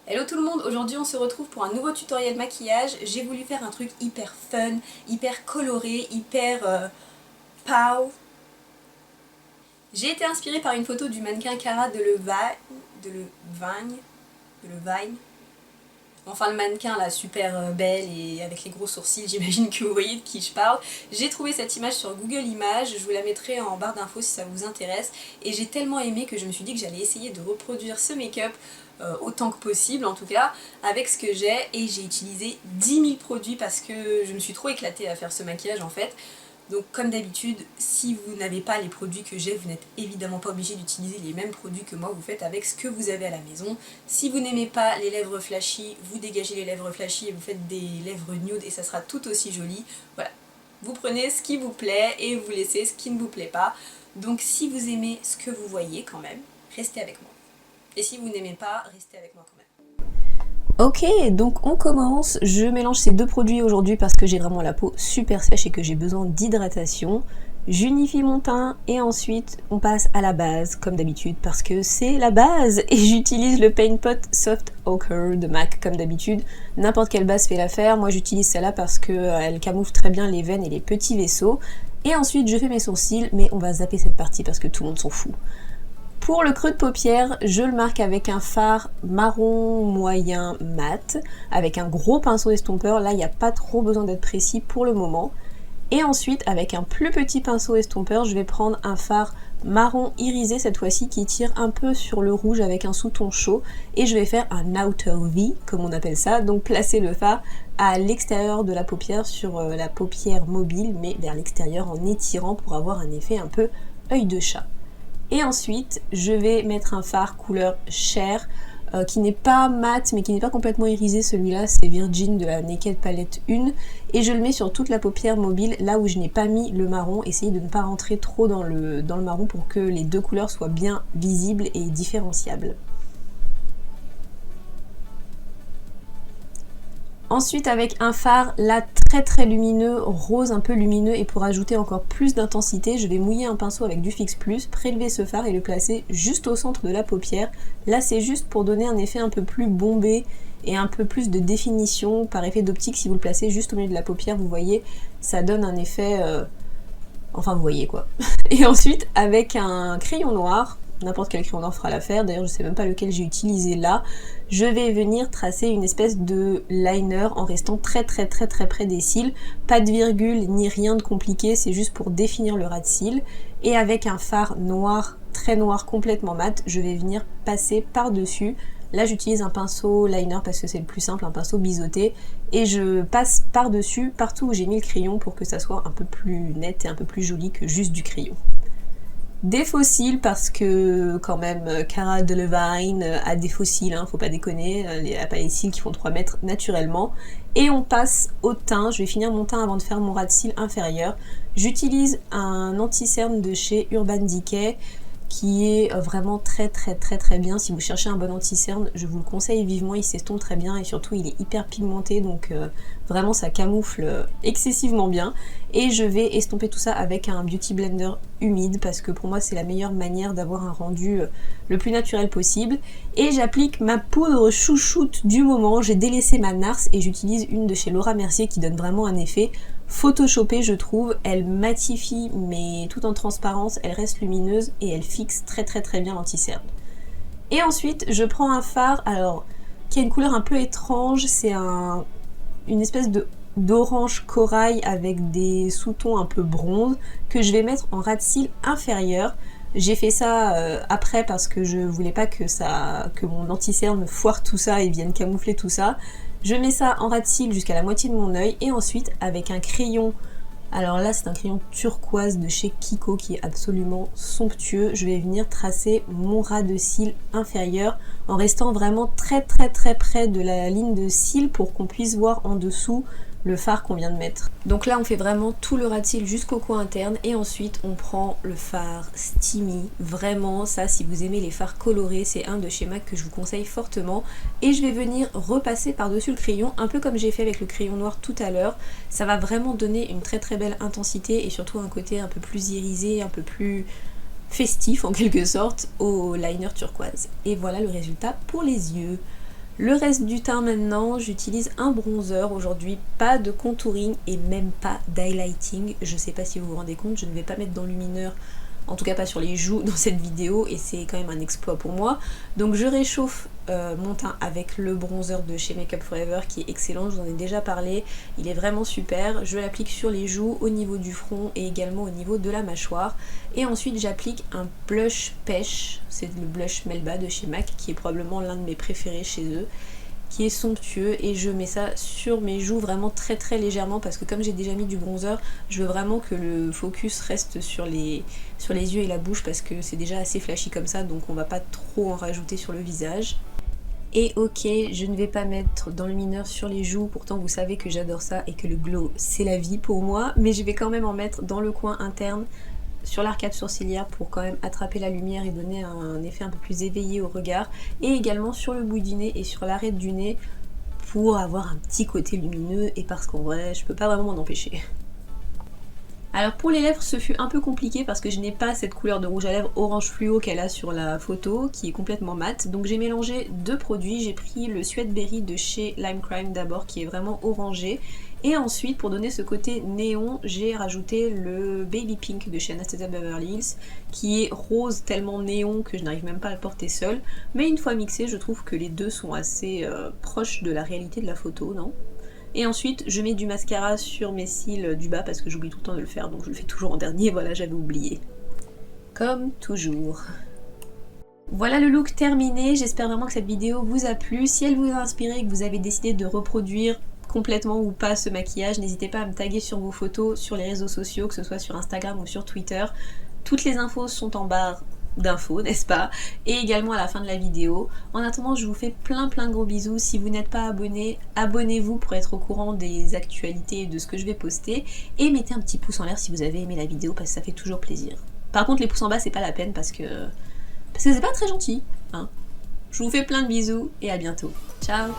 Hello tout le monde, aujourd'hui on se retrouve pour un nouveau tutoriel maquillage. J'ai voulu faire un truc hyper fun, hyper coloré, hyper pow. J'ai été inspirée par une photo du mannequin Cara Delevingne. Enfin le mannequin là super belle et avec les gros sourcils, j'imagine que vous voyez de qui je parle. J'ai trouvé cette image sur Google Images, je vous la mettrai en barre d'infos si ça vous intéresse. Et j'ai tellement aimé que je me suis dit que j'allais essayer de reproduire ce make-up autant que possible en tout cas, avec ce que j'ai. Et j'ai utilisé 10 000 produits parce que je me suis trop éclatée à faire ce maquillage en fait. Donc comme d'habitude, si vous n'avez pas les produits que j'ai, vous n'êtes évidemment pas obligé d'utiliser les mêmes produits que moi, vous faites avec ce que vous avez à la maison. Si vous n'aimez pas les lèvres flashy, vous dégagez les lèvres flashy et vous faites des lèvres nude et ça sera tout aussi joli. Voilà, vous prenez ce qui vous plaît et vous laissez ce qui ne vous plaît pas. Donc si vous aimez ce que vous voyez quand même, restez avec moi. Et si vous n'aimez pas, restez avec moi quand même. Ok, donc on commence. Je mélange ces deux produits aujourd'hui parce que j'ai vraiment la peau super sèche et que j'ai besoin d'hydratation. J'unifie mon teint et ensuite on passe à la base comme d'habitude parce que c'est la base et j'utilise le Paint Pot Soft Ochre de MAC comme d'habitude. N'importe quelle base fait l'affaire, moi j'utilise celle-là parce qu'elle camoufle très bien les veines et les petits vaisseaux. Et ensuite je fais mes sourcils, mais on va zapper cette partie parce que tout le monde s'en fout. Pour le creux de paupière, je le marque avec un fard marron moyen mat, avec un gros pinceau estompeur. Là, il n'y a pas trop besoin d'être précis pour le moment. Et ensuite, avec un plus petit pinceau estompeur, je vais prendre un fard marron irisé cette fois-ci qui tire un peu sur le rouge avec un sous-ton chaud. Et je vais faire un outer V, comme on appelle ça, donc placer le fard à l'extérieur de la paupière, sur la paupière mobile, mais vers l'extérieur en étirant pour avoir un effet un peu œil de chat. Et ensuite, je vais mettre un fard couleur chair qui n'est pas mat mais qui n'est pas complètement irisé. Celui-là, c'est Virgin de la Naked Palette 1. Et je le mets sur toute la paupière mobile, là où je n'ai pas mis le marron. Essayez de ne pas rentrer trop dans le marron pour que les deux couleurs soient bien visibles et différenciables. Ensuite, avec un fard là très lumineux, rose un peu lumineux, et pour ajouter encore plus d'intensité, je vais mouiller un pinceau avec du Fix Plus, prélever ce fard et le placer juste au centre de la paupière. Là, c'est juste pour donner un effet un peu plus bombé et un peu plus de définition par effet d'optique. Si vous le placez juste au milieu de la paupière, vous voyez, ça donne un effet... Enfin, vous voyez quoi. Et ensuite, avec un crayon noir, n'importe quel crayon noir fera l'affaire, d'ailleurs je sais même pas lequel j'ai utilisé là, je vais venir tracer une espèce de liner en restant très près des cils, pas de virgule ni rien de compliqué, c'est juste pour définir le ras de cils. Et avec un fard noir, très noir, complètement mat, je vais venir passer par-dessus. Là j'utilise un pinceau liner parce que c'est le plus simple, un pinceau biseauté, et je passe par-dessus partout où j'ai mis le crayon pour que ça soit un peu plus net et un peu plus joli que juste du crayon. Des faux cils parce que quand même Cara Delevingne a des faux cils, hein, faut pas déconner, elle a pas les cils qui font 3 mètres naturellement. Et on passe au teint, je vais finir mon teint avant de faire mon ras de cils inférieur. J'utilise un anti-cerne de chez Urban Decay qui est vraiment très bien. Si vous cherchez un bon anti-cerne, je vous le conseille vivement, il s'estompe très bien et surtout il est hyper pigmenté, donc vraiment ça camoufle excessivement bien. Et je vais estomper tout ça avec un beauty blender humide parce que pour moi c'est la meilleure manière d'avoir un rendu le plus naturel possible. Et j'applique ma poudre chouchoute du moment, j'ai délaissé ma NARS et j'utilise une de chez Laura Mercier qui donne vraiment un effet photoshopé je trouve. Elle matifie mais tout en transparence, elle reste lumineuse et elle fixe très bien l'anti-cerne. Et ensuite je prends un fard alors qui a une couleur un peu étrange, c'est une espèce d'orange corail avec des sous-tons un peu bronze que je vais mettre en ras de cils inférieur. J'ai fait ça après parce que je voulais pas que mon anti-cerne foire tout ça et vienne camoufler tout ça. Je mets ça en ras de cils jusqu'à la moitié de mon œil et ensuite avec un crayon, alors là c'est un crayon turquoise de chez Kiko qui est absolument somptueux, je vais venir tracer mon ras de cils inférieur en restant vraiment très près de la ligne de cils pour qu'on puisse voir en dessous le fard qu'on vient de mettre. Donc là on fait vraiment tout le ras de cils jusqu'au coin interne et ensuite on prend le fard Steamy. Vraiment ça, si vous aimez les fards colorés, c'est un de chez MAC que je vous conseille fortement. Et je vais venir repasser par dessus le crayon, un peu comme j'ai fait avec le crayon noir tout à l'heure. Ça va vraiment donner une très belle intensité et surtout un côté un peu plus irisé, un peu plus festif en quelque sorte au liner turquoise. Et voilà le résultat pour les yeux. Le reste du teint maintenant, j'utilise un bronzer aujourd'hui, pas de contouring et même pas d'highlighting. Je sais pas si vous vous rendez compte, je ne vais pas mettre d'enlumineur, en tout cas pas sur les joues dans cette vidéo, et c'est quand même un exploit pour moi. Donc je réchauffe mon teint avec le bronzer de chez Make Up For Ever qui est excellent, je vous en ai déjà parlé, il est vraiment super. Je l'applique sur les joues, au niveau du front et également au niveau de la mâchoire. Et ensuite j'applique un blush pêche, c'est le blush Melba de chez MAC qui est probablement l'un de mes préférés chez eux, qui est somptueux, et je mets ça sur mes joues vraiment très légèrement parce que comme j'ai déjà mis du bronzer, je veux vraiment que le focus reste sur les yeux et la bouche parce que c'est déjà assez flashy comme ça, donc on va pas trop en rajouter sur le visage. Et ok, je ne vais pas mettre d'enlumineur sur les joues, pourtant vous savez que j'adore ça et que le glow c'est la vie pour moi, mais je vais quand même en mettre dans le coin interne, sur l'arcade sourcilière pour quand même attraper la lumière et donner un effet un peu plus éveillé au regard, et également sur le bout du nez et sur l'arête du nez pour avoir un petit côté lumineux, et parce qu'en vrai je peux pas vraiment m'en empêcher. Alors pour les lèvres, ce fut un peu compliqué parce que je n'ai pas cette couleur de rouge à lèvres orange fluo qu'elle a sur la photo, qui est complètement mate. Donc j'ai mélangé deux produits, j'ai pris le Sweat Berry de chez Lime Crime d'abord, qui est vraiment orangé. Et ensuite, pour donner ce côté néon, j'ai rajouté le Baby Pink de chez Anastasia Beverly Hills, qui est rose tellement néon que je n'arrive même pas à le porter seul. Mais une fois mixé, je trouve que les deux sont assez proches de la réalité de la photo, non ? Et ensuite, je mets du mascara sur mes cils du bas parce que j'oublie tout le temps de le faire, donc je le fais toujours en dernier, voilà, j'avais oublié. Comme toujours. Voilà le look terminé, j'espère vraiment que cette vidéo vous a plu. Si elle vous a inspiré et que vous avez décidé de reproduire complètement ou pas ce maquillage, n'hésitez pas à me taguer sur vos photos sur les réseaux sociaux, que ce soit sur Instagram ou sur Twitter. Toutes les infos sont en barre d'infos, n'est-ce pas? Et également à la fin de la vidéo. En attendant, je vous fais plein de gros bisous. Si vous n'êtes pas abonné, abonnez-vous pour être au courant des actualités et de ce que je vais poster. Et mettez un petit pouce en l'air si vous avez aimé la vidéo parce que ça fait toujours plaisir. Par contre, les pouces en bas, c'est pas la peine parce que c'est pas très gentil, hein. Je vous fais plein de bisous et à bientôt. Ciao!